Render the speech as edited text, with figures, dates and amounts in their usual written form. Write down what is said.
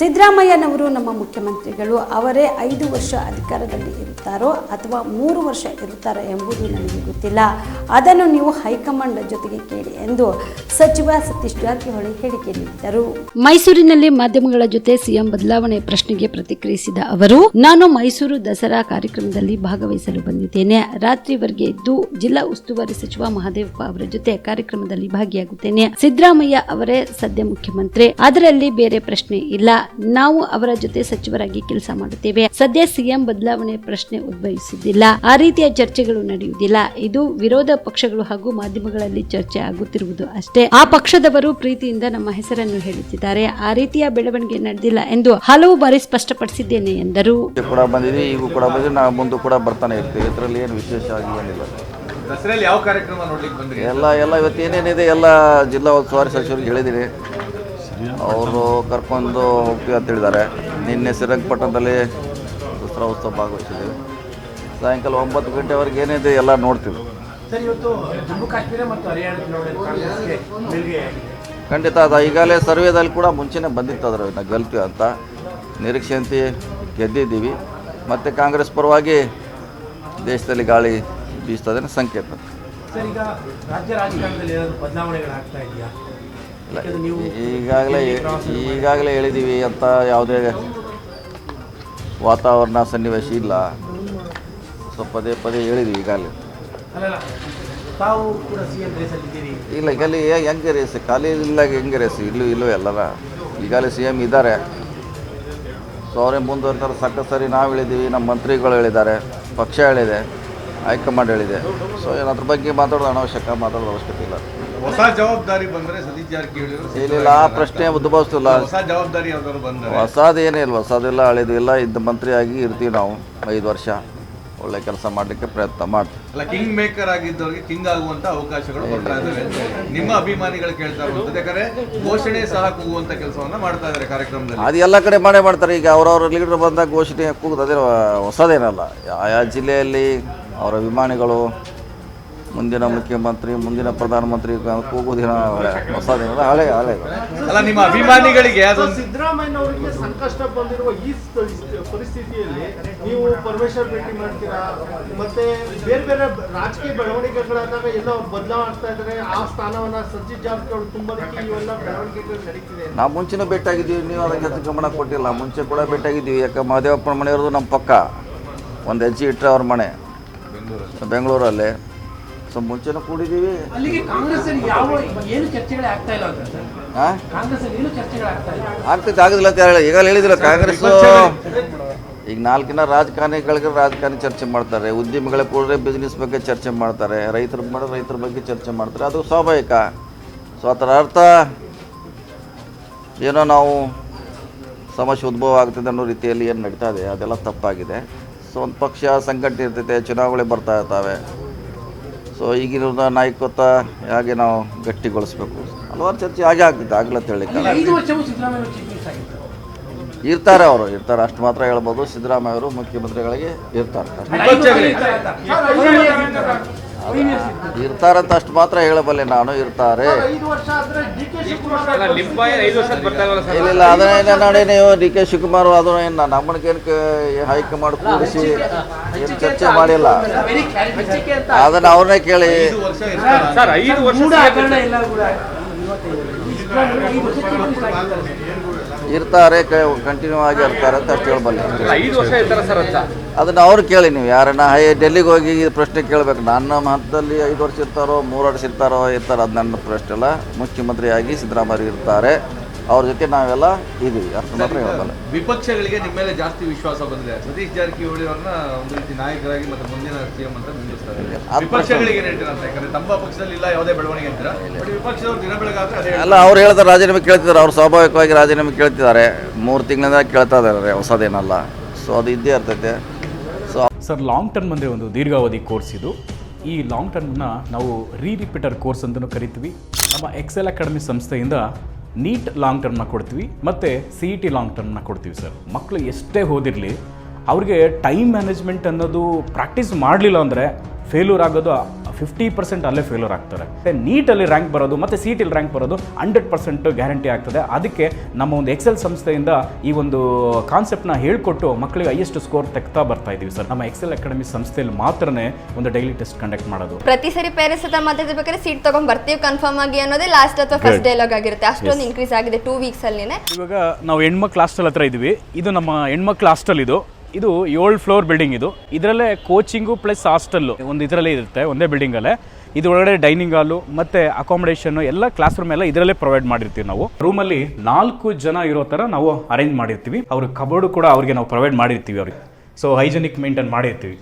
ಸಿದ್ದರಾಮಯ್ಯನವರು ನಮ್ಮ ಮುಖ್ಯಮಂತ್ರಿಗಳು ಅವರೇ 5 ವರ್ಷ ಅಧಿಕಾರದಲ್ಲಿ ಇರುತ್ತಾರೋ ಅಥವಾ 3 ವರ್ಷ ಇರುತ್ತಾರೋ ಎಂಬುದು ನನಗೆ ಗೊತ್ತಿಲ್ಲ. ಅದನ್ನು ನೀವು ಹೈಕಮಾಂಡ್ ಜೊತೆಗೆ ಕೇಳಿ ಎಂದು ಸಚಿವ ಸತೀಶ್ ಜಾರಕಿಹೊಳಿ ಹೇಳಿಕೆ ನೀಡಿದರು. ಮೈಸೂರಿನಲ್ಲಿ ಮಾಧ್ಯಮಗಳ ಜೊತೆ ಸಿಎಂ ಬದಲಾವಣೆ ಪ್ರಶ್ನೆಗೆ ಪ್ರತಿಕ್ರಿಯಿಸಿದ ಅವರು, ನಾನು ಮೈಸೂರು ದಸರಾ ಕಾರ್ಯಕ್ರಮದಲ್ಲಿ ಭಾಗವಹಿಸಲು ಬಂದಿದ್ದೇನೆ. ರಾತ್ರಿವರೆಗೆ ಇದ್ದು ಜಿಲ್ಲಾ ಉಸ್ತುವಾರಿ ಸಚಿವ ಮಹದೇವಪ್ಪ ಅವರ ಜೊತೆ ಕಾರ್ಯಕ್ರಮದಲ್ಲಿ ಭಾಗಿಯಾಗುತ್ತೇನೆ. ಸಿದ್ದರಾಮಯ್ಯ ಅವರೇ ಸದ್ಯ ಮುಖ್ಯಮಂತ್ರಿ, ಅದರಲ್ಲಿ ಬೇರೆ ಪ್ರಶ್ನೆ ಇಲ್ಲ. ನಾವು ಅವರ ಜೊತೆ ಸಚಿವರಾಗಿ ಕೆಲಸ ಮಾಡುತ್ತೇವೆ. ಸದ್ಯ ಸಿಎಂ ಬದಲಾವಣೆ ಪ್ರಶ್ನೆ ಉದ್ಭವಿಸುವುದಿಲ್ಲ. ಆ ರೀತಿಯ ಚರ್ಚೆಗಳು ನಡೆಯುವುದಿಲ್ಲ. ಇದು ವಿರೋಧ ಪಕ್ಷಗಳು ಹಾಗೂ ಮಾಧ್ಯಮಗಳಲ್ಲಿ ಚರ್ಚೆ ಆಗುತ್ತಿರುವುದು ಅಷ್ಟೇ. ಆ ಪಕ್ಷದವರು ಪ್ರೀತಿಯಿಂದ ನಮ್ಮ ಹೆಸರನ್ನು ಹೇಳುತ್ತಿದ್ದಾರೆ. ಆ ರೀತಿಯ ಬೆಳವಣಿಗೆ ನಡೆದಿಲ್ಲ ಎಂದು ಹಲವು ಬಾರಿ ಸ್ಪಷ್ಟಪಡಿಸಿದ್ದೇನೆ ಎಂದರು. ಕೂಡ ಬಂದಿದೆ, ಈಗೂ ಕೂಡ ಬಂದಿದೆ, ನಾವು ಮುಂದೆ ಕೂಡ ಬರ್ತಾನೆ ಇರ್ತೀವಿ. ಇದರಲ್ಲಿ ಏನು ವಿಶೇಷ ಆಗಿ ಏನಿಲ್ಲ. ದಸರೆಯಲ್ಲಿ ಯಾವ ಕಾರ್ಯಕ್ರಮ ನೋಡ್ಲಿಕ್ಕೆ ಬಂದ್ರಿ? ಎಲ್ಲ ಇವತ್ತು ಏನೇನಿದೆ ಎಲ್ಲ ಜಿಲ್ಲಾ ಉಸ್ತುವಾರಿ ಸಚಿವರಿಗೆ ಹೇಳಿದ್ದೀನಿ. ಅವರು ಕರ್ಕೊಂಡು ಹೋಗ್ತೀವಿ ಅಂತ ಹೇಳಿದ್ದಾರೆ. ನಿನ್ನೆ ಶ್ರೀರಂಗಪಟ್ಟಣದಲ್ಲಿ ದಸರಾ ಉತ್ಸವ ಭಾಗವಹಿಸಿದ್ದೀವಿ. ಸಾಯಂಕಾಲ 9 ಗಂಟೆವರೆಗೆ ಏನಿದೆ ಎಲ್ಲ ನೋಡ್ತೀವಿ. ಖಂಡಿತ ಅದು ಈಗಾಗಲೇ ಸರ್ವೇದಲ್ಲಿ ಕೂಡ ಮುಂಚೆನೇ ಬಂದಿತ್ತು. ಅದರ ನಾವು ಗೆಲ್ತೀವಿ ಅಂತ ನಿರೀಕ್ಷೆಯಂತೆ ಗೆದ್ದಿದ್ದೀವಿ. ಮತ್ತು ಕಾಂಗ್ರೆಸ್ ಪರವಾಗಿ ದೇಶದಲ್ಲಿ ಗಾಳಿ ಬೀಸ್ತದೆ ಸಂಕೇತ. ಈಗಾಗಲೇ ಹೇಳಿದ್ದೀವಿ ಅಂತ ಯಾವುದೇ ವಾತಾವರಣ ಸನ್ನಿವೇಶ ಇಲ್ಲ. ಪದೇ ಪದೇ ಹೇಳಿದ್ದೀವಿ ಈಗಾಗಲೇ. ಇಲ್ಲ ಈಗಲ್ಲಿ ಹೆಂಗೆ ರೇಸ್ ಖಾಲಿ ಇಲ್ಲ, ಹೆಂಗೆ ರೇಸ್ ಇಲ್ಲೂ ಎಲ್ಲರ ಈಗಾಗಲೇ CM ಇದ್ದಾರೆ. ಸೊ ಅವರೇ ಮುಂದುವರಿತಾರೆ. ಸಾಕಷ್ಟು ಸರಿ ನಾವು ಹೇಳಿದ್ದೀವಿ, ನಮ್ಮ ಮಂತ್ರಿಗಳು ಹೇಳಿದ್ದಾರೆ, ಪಕ್ಷ ಹೇಳಿದೆ, ಹೈಕಮಾಂಡ್ ಹೇಳಿದೆ. ಸೊ ಅದ್ರ ಬಗ್ಗೆ ಮಾತಾಡೋದು ಅವಶ್ಯಕತೆ ಇಲ್ಲ. ಹೊಸ ಜವಾಬ್ದಾರಿ ಬಂದರೆ ಸತೀಶ್ ಜಾರಕಿಹೊಳಿ ಇಲ್ಲ, ಆ ಪ್ರಶ್ನೆ ಉದ್ಭವಿಸ್ತಿಲ್ಲ. ಹೊಸ ಜವಾಬ್ದಾರಿ ಯಾವ್ದಾದ್ರು ಬಂದರೆ ಹೊಸದೇನಿಲ್ಲ, ಹೊಸದಿಲ್ಲ, ಹಳೇದು ಇಲ್ಲ. ಇದ್ದ ಮಂತ್ರಿಯಾಗಿ ಇರ್ತೀವಿ ನಾವು 5 ವರ್ಷ. ಒಳ್ಳೆ ಕೆಲಸ ಮಾಡಲಿಕ್ಕೆ ಪ್ರಯತ್ನ ಮಾಡ್ತೀವಿ. ಅಲ್ಲ, ಕಿಂಗ್ ಮೇಕರ್ ಆಗಿದ್ದವ್ರಿಗೆ ಕಿಂಗ್ ಆಗುವಂತ ಅವಕಾಶಗಳು ಬರ್ತಾ ಇದ್ದಾವೆ. ನಿಮ್ಮ ಅಭಿಮಾನಿಗಳು ಕೇಳ್ತಾ ಇರುವಂಥದ್ದು, ಯಾಕಂದ್ರೆ ಘೋಷಣೆ ಸಹ ಕೂಗುವಂತ ಕೆಲಸವನ್ನ ಮಾಡ್ತಾ ಇದ್ದಾರೆ ಕಾರ್ಯಕ್ರಮದಲ್ಲಿ. ಅದು ಎಲ್ಲ ಕಡೆ ಮಾಡ್ತಾರೆ. ಈಗ ಅವ್ರವ್ರ ಲೀಡರ್ ಬಂದಾಗ ಘೋಷಣೆ ಕೂಗುದು ಅದೇ ಹೊಸದೇನಲ್ಲ. ಆಯಾ ಜಿಲ್ಲೆಯಲ್ಲಿ ಅವರ ಅಭಿಮಾನಿಗಳು ಮುಂದಿನ ಮುಖ್ಯಮಂತ್ರಿ, ಮುಂದಿನ ಪ್ರಧಾನಮಂತ್ರಿ ಕೂಗುದಿನ ಹೊಸದೇನಲ್ಲ, ಹಳೆ. ಅಲ್ಲ, ನಿಮ್ಮ ಅಭಿಮಾನಿಗಳಿಗೆ ಸಿದ್ದರಾಮಯ್ಯನವರಿಗೆ ಸಂಕಷ್ಟ ಬಂದಿರುವ ಈ ಪರಿಸ್ಥಿತಿಯಲ್ಲಿ ನೀವು ಪರಮೇಶ್ವರ್ ಭೇಟಿ ಮಾಡ್ತೀರಾ, ಮತ್ತೆ ಬೇರೆ ಬೇರೆ ರಾಜಕೀಯ ಬೆಳವಣಿಗೆಗಳಾದಾಗ ಎಲ್ಲ ಬದಲಾವಣೆ ಆಗ್ತಾ ಇದ್ದಾರೆ. ಆ ಸ್ಥಾನವನ್ನ ಸತೀಶ್ ಜಾರಕಿಹೊಳಿ ತುಂಬೋದಕ್ಕೆ ಇವೆಲ್ಲ ಬೆಳವಣಿಗೆಗಳು ನಡೀತಿದೆ. ನಾವು ಮುಂಚೆನೂ ಭೇಟಿಯಾಗಿದ್ದೀವಿ, ನೀವು ಅದಕ್ಕೆ ಗಮನ ಕೊಟ್ಟಿಲ್ಲ. ಮುಂಚೆ ಕೂಡ ಭೇಟಿಯಾಗಿದ್ದೀವಿ. ಯಾಕೆ ಮಹದೇವಪ್ಪನ ಮನೆಯವ್ರದ್ದು ನಮ್ಮ ಪಕ್ಕ ಒಂದು ಹೆಜ್ಜೆ ಇಟ್ಟರೆ ಅವ್ರ ಮನೆ ಬೆಂಗಳೂರಲ್ಲಿ. ಸೊ ಮುಂಚೆನೂ ಕೂಡಿದ್ದೀವಿ. ಆಗ್ತೈತೆ ಆಗೋದಿಲ್ಲ ಅಂತ ಹೇಳಿ ಈಗಾಗಲೇ ಹೇಳಿದಿಲ್ಲ. ಕಾಂಗ್ರೆಸ್ಸು ಈಗ 4 ರಾಜಕಾರಣಿಗಳಿಗೆ ರಾಜಕಾರಣಿ ಚರ್ಚೆ ಮಾಡ್ತಾರೆ, ಉದ್ಯಮಿಗಳ ಕೂಡಲೇ ಬಿಸ್ನೆಸ್ ಬಗ್ಗೆ ಚರ್ಚೆ ಮಾಡ್ತಾರೆ, ರೈತರ ಬಗ್ಗೆ ಚರ್ಚೆ ಮಾಡ್ತಾರೆ. ಅದು ಸ್ವಾಭಾವಿಕ. ಸೊ ಅದರ ಅರ್ಥ ಏನೋ ನಾವು ಸಮಸ್ಯೆ ಉದ್ಭವ ಆಗ್ತದೆ ಅನ್ನೋ ರೀತಿಯಲ್ಲಿ ಏನು ನಡೀತಾ ಇದೆ, ಅದೆಲ್ಲ ತಪ್ಪಾಗಿದೆ. ಸೊ ಒಂದು ಪಕ್ಷ ಸಂಘಟನೆ ಇರ್ತೈತೆ, ಚುನಾವಣೆ ಬರ್ತಾ ಇರ್ತವೆ. ಸೊ ಈಗಿನ ನಾಯಕತ್ವ ಹೇಗೆ ನಾವು ಗಟ್ಟಿಗೊಳಿಸ್ಬೇಕು, ಹಲವಾರು ಚರ್ಚೆ ಆಗ್ತಿತ್ತು. ಆಗಲ್ಲ ಅಂತ ಹೇಳಿಕ್ಕೆ ಇರ್ತಾರೆ, ಅವರು ಇರ್ತಾರೆ, ಅಷ್ಟು ಮಾತ್ರ ಹೇಳ್ಬೋದು. ಸಿದ್ದರಾಮಯ್ಯ ಅವರು ಮುಖ್ಯಮಂತ್ರಿಗಳಿಗೆ ಇರ್ತಾರಂತ ಅಷ್ಟು ಮಾತ್ರ ಹೇಳಬಲ್ಲೆ ನಾನು. ಇರ್ತಾರೆ. ಇಲ್ಲ ಅದನ್ನೇನು ನೋಡಿ ನೀವು DK ಶಿವಕುಮಾರ್ ಅದನ್ನ ನಮ್ಮನಿಗೇನು ಹೈಕಮಾಂಡ್ ಕೂಡಿಸಿ ಏನು ಚರ್ಚೆ ಮಾಡಿಲ್ಲ. ಅದನ್ನ ಅವ್ರನ್ನೇ ಕೇಳಿ. ಇರ್ತಾರೆ, ಕಂಟಿನ್ಯೂ ಆಗಿ ಇರ್ತಾರೆ ಅಂತ ಅಷ್ಟು ಹೇಳಬಲ್ಲೆ. ಅದನ್ನು ಅವ್ರು ಕೇಳಿ. ನೀವು ಯಾರನ್ನ ಡೆಲ್ಲಿಗೆ ಹೋಗಿ ಈ ಪ್ರಶ್ನೆ ಕೇಳಬೇಕು. ನನ್ನ ಹಂತದಲ್ಲಿ 5 ವರ್ಷ ಇರ್ತಾರೋ 3 ವರ್ಷ ಇರ್ತಾರೋ ಅದು ನನ್ನ ಪ್ರಶ್ನೆ ಅಲ್ಲ. ಮುಖ್ಯಮಂತ್ರಿಯಾಗಿ ಸಿದ್ದರಾಮಯ್ಯ ಇರ್ತಾರೆ, ಅವ್ರ ಜೊತೆ ನಾವೆಲ್ಲ ಇದ್ದೀವಿ, ಅಷ್ಟು ಮಾತ್ರ ಹೇಳಬಲ್ಲ. ವಿಪಕ್ಷಗಳಿಗೆ ನಿಮ್ಮ ಮೇಲೆ ಜಾಸ್ತಿ ವಿಶ್ವಾಸ ಬಂದಿದೆ. ಸತೀಶ್ ಜಾರಕಿಹೊಳಿ ಅವ್ರನ್ನ ಒಂದು ರೀತಿ ನಾಯಕರಾಗಿ ಮತ್ತು ಮುಂದಿನ CM ಅಂತ ನಿಲ್ಲಿಸ್ತಾರೆ. ವಿಪಕ್ಷಗಳಿಗೆ ಏನು ಹೇಳ್ತೀರಾ ಅಂತ? ಯಾಕಂದ್ರೆ ತಮ್ಮ ಪಕ್ಷದಲ್ಲಿ ಇಲ್ಲ ಯಾವುದೇ ಬೆಳವಣಿಗೆ ಅಂತೀರಾ, ಬಟ್ ವಿಪಕ್ಷದವ್ರು ದಿನ ಬೆಳಗಾದ್ರೆ ಅಲ್ಲ, ಅವ್ರು ಹೇಳ್ತಾರೆ ರಾಜೀನಾಮೆ ಕೇಳ್ತಿದ್ದಾರೆ. ಅವ್ರು ಸ್ವಾಭಾವಿಕವಾಗಿ ರಾಜೀನಾಮೆ ಕೇಳ್ತಿದ್ದಾರೆ. 3 ತಿಂಗಳಿಂದ ಕೇಳ್ತಾ ಇದ್ದಾರೆ, ಹೊಸದೇನಲ್ಲ. ಸೊ ಅದು ಇದ್ದೇ ಇರ್ತೈತೆ. ಸರ್, ಲಾಂಗ್ ಟರ್ಮ್ ಅಂದರೆ ಒಂದು ದೀರ್ಘಾವಧಿ ಕೋರ್ಸ್ ಇದು. ಈ ಲಾಂಗ್ ಟರ್ಮ್ನ ನಾವು ರಿಪೀಟರ್ ಕೋರ್ಸ್ ಅಂತಲೂ ಕರಿತೀವಿ. ನಮ್ಮ ಎಕ್ಸೆಲ್ ಅಕಾಡೆಮಿ ಸಂಸ್ಥೆಯಿಂದ ನೀಟ್ ಲಾಂಗ್ ಟರ್ಮ್ನ ಕೊಡ್ತೀವಿ ಮತ್ತು CET ಲಾಂಗ್ ಟರ್ಮ್ನ ಕೊಡ್ತೀವಿ ಸರ್. ಮಕ್ಕಳು ಎಷ್ಟೇ ಓದಿರಲಿ ಅವ್ರಿಗೆ ಟೈಮ್ ಮ್ಯಾನೇಜ್ಮೆಂಟ್ ಅನ್ನೋದು ಪ್ರಾಕ್ಟೀಸ್ ಮಾಡಲಿಲ್ಲ ಅಂದರೆ ಫೇಲ್ಯೂರ್ ಆಗೋದು 50% ಅಲ್ಲೇ ಫೇಲ್ಯೂರ್ ಆಗ್ತಾರೆ. ನೀಟಲ್ಲಿ ರ್ಯಾಂಕ್ ಬರೋದು ಮತ್ತು CET ರ್ಯಾಂಕ್ ಬರೋದು 100% ಗ್ಯಾರಂಟಿ ಆಗ್ತದೆ. ಅದಕ್ಕೆ ನಮ್ಮ ಒಂದು ಎಕ್ಸೆಲ್ ಸಂಸ್ಥೆಯಿಂದ ಈ ಒಂದು ಕಾನ್ಸೆಪ್ಟ್ನ ಹೇಳ್ಕೊಟ್ಟು ಮಕ್ಕಳಿಗೆ ಹೈಯೆಸ್ಟ್ ಸ್ಕೋರ್ ತೆಗ್ತಾ ಬರ್ತಾ ಇದ್ದೀವಿ ಸರ್. ನಮ್ಮ ಎಕ್ಸೆಲ್ ಅಕಾಡೆಮಿ ಸಂಸ್ಥೆಯಲ್ಲಿ ಮಾತ್ರನೇ ಒಂದು ಡೈಲಿ ಟೆಸ್ಟ್ ಕಂಡಕ್ಟ್ ಮಾಡೋದು. ಪ್ರತಿ ಸರಿ ಪೇರೆಂಟ್ಸ್ ಹತ್ರ ಮಾತಾಡ್ಬೇಕಾದ್ರೆ ಸೀಟ್ ತಗೊಂಡ್ ಬರ್ತೀವಿ ಕನ್ಫರ್ಮ್ ಆಗಿ ಅನ್ನೋದೇ ಲಾಸ್ಟ್ ಅಥವಾ ಫಸ್ಟ್ ಡೈಲಾಗ್ ಆಗಿರುತ್ತೆ. ಅಷ್ಟೊಂದು ಇನ್ಕ್ರೀಸ್ ಆಗಿದೆ 2 weeks ಅಲ್ಲಿನೇ. ಇವಾಗ ನಾವು ಹೆಣ್ಮಕ್ಳು ಹಾಸ್ಟೆಲ್ ಹತ್ರ ಇದ್ದೀವಿ. ಇದು ನಮ್ಮ ಹೆಣ್ಮಕ್ಳು ಹಾಸ್ಟೆಲ್. ಇದು 7 ಫ್ಲೋರ್ ಬಿಲ್ಡಿಂಗ್. ಇದರಲ್ಲೇ ಕೋಚಿಂಗು ಪ್ಲಸ್ ಹಾಸ್ಟೆಲ್ಲು ಒಂದು ಇದರಲ್ಲೇ ಇರುತ್ತೆ, ಒಂದೇ ಬಿಲ್ಡಿಂಗಲ್ಲೇ. ಇದು ಒಳಗಡೆ ಡೈನಿಂಗ್ ಹಾಲು ಮತ್ತು ಅಕಾಮಿಡೇಷನ್ನು ಎಲ್ಲ ಕ್ಲಾಸ್ ರೂಮ್ ಎಲ್ಲ ಇದರಲ್ಲೇ ಪ್ರೊವೈಡ್ ಮಾಡಿರ್ತೀವಿ. ನಾವು ರೂಮಲ್ಲಿ 4 ಜನ ಇರೋ ಥರ ನಾವು ಅರೇಂಜ್ ಮಾಡಿರ್ತೀವಿ. ಅವ್ರ ಕಬೋರ್ಡು ಕೂಡ ಅವ್ರಿಗೆ ನಾವು ಪ್ರೊವೈಡ್ ಮಾಡಿರ್ತೀವಿ ಅವ್ರಿಗೆ. ಸೊ ಹೈಜೆನಿಕ್ ಮೇಂಟೈನ್ ಮಾಡಿರ್ತೀವಿ.